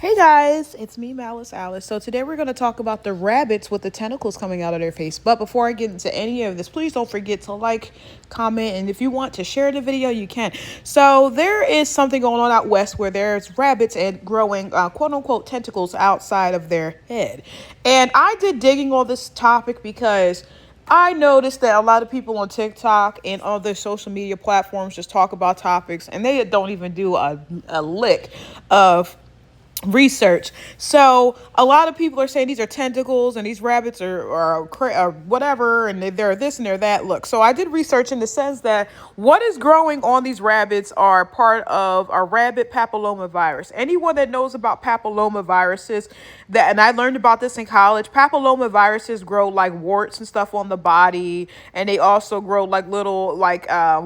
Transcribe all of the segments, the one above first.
Hey guys, it's me, Malice Alice. So today we're going to talk about the rabbits with the tentacles coming out of their face. But before I get into any of this, please don't forget to like, comment, and if you want to share the video, you can. So there is something going on out west where there's rabbits and growing quote unquote tentacles outside of their head. And I did digging on this topic because I noticed that a lot of people on TikTok and other social media platforms just talk about topics and they don't even do a lick of research. So a lot of people are saying these are tentacles and these rabbits are whatever, and they're this and they're that. Look, so I did research, and it says that what is growing on these rabbits are part of a rabbit papillomavirus. Anyone that knows about papillomaviruses, that, and I learned about this in college, papillomaviruses grow like warts and stuff on the body, and they also grow like little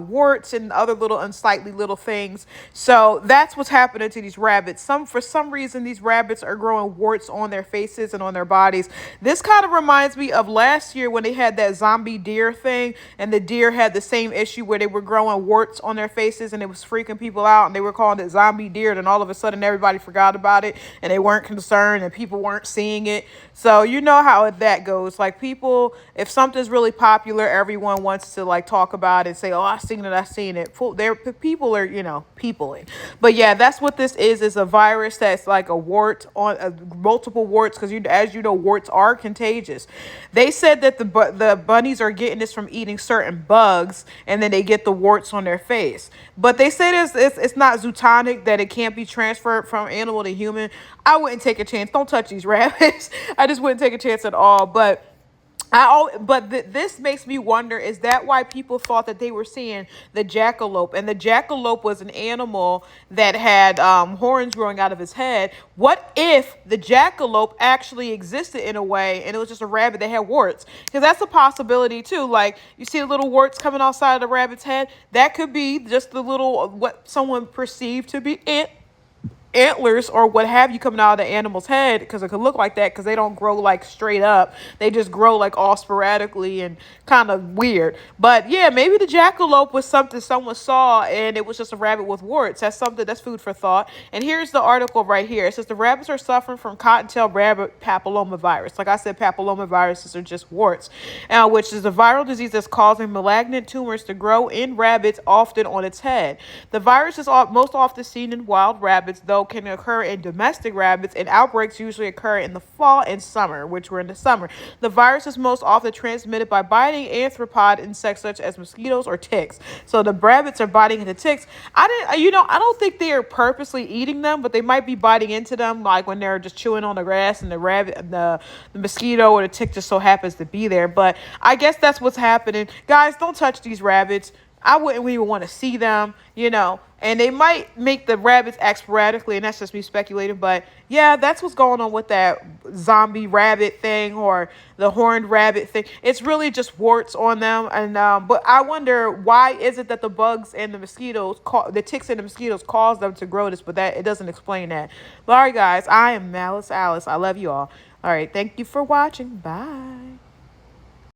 warts and other little unsightly little things. So that's what's happening to these rabbits. For some reason, these rabbits are growing warts on their faces and on their bodies. This kind of reminds me of last year when they had that zombie deer thing, and the deer had the same issue where they were growing warts on their faces and it was freaking people out, and they were calling it zombie deer. And all of a sudden everybody forgot about it and they weren't concerned and people weren't seeing it. So you know how that goes. Like, people, if something's really popular, everyone wants to like talk about it and say, oh, I seen it. People are, peopling. But yeah, that's what this is a virus that's like a wart on multiple warts, because as you know, warts are contagious. They said that the bunnies are getting this from eating certain bugs, and then they get the warts on their face. But they say it's not zootonic, that it can't be transferred from animal to human. I wouldn't take a chance. Don't touch these rabbits. I just wouldn't take a chance at all. But this makes me wonder, is that why people thought that they were seeing the jackalope? And the jackalope was an animal that had horns growing out of his head. What if the jackalope actually existed in a way and it was just a rabbit that had warts? Because that's a possibility too. Like, you see the little warts coming outside of the rabbit's head? That could be just the little, what someone perceived to be antlers or what have you coming out of the animal's head, because it could look like that because they don't grow like straight up. They just grow like all sporadically and kind of weird. But yeah, maybe the jackalope was something someone saw and it was just a rabbit with warts. That's food for thought. And here's the article right here. It says the rabbits are suffering from cottontail rabbit papillomavirus. Like I said, papillomaviruses are just warts, which is a viral disease that's causing malignant tumors to grow in rabbits, often on its head. The virus is most often seen in wild rabbits, though can occur in domestic rabbits, and outbreaks usually occur in the fall and summer, which we're in the summer. The virus is most often transmitted by biting arthropod insects such as mosquitoes or ticks. So the rabbits are biting into ticks. I don't think they are purposely eating them, but they might be biting into them, like when they're just chewing on the grass and the mosquito or the tick just so happens to be there. But I guess that's what's happening. Guys, don't touch these rabbits. I wouldn't even want to see them, and they might make the rabbits act sporadically, and that's just me speculating. But yeah, that's what's going on with that zombie rabbit thing or the horned rabbit thing. It's really just warts on them. And but I wonder, why is it that the bugs and the mosquitoes, the ticks and the mosquitoes, cause them to grow this? But that, it doesn't explain that. But all right, guys, I am Malice Alice. I love you all. All right, thank you for watching. Bye.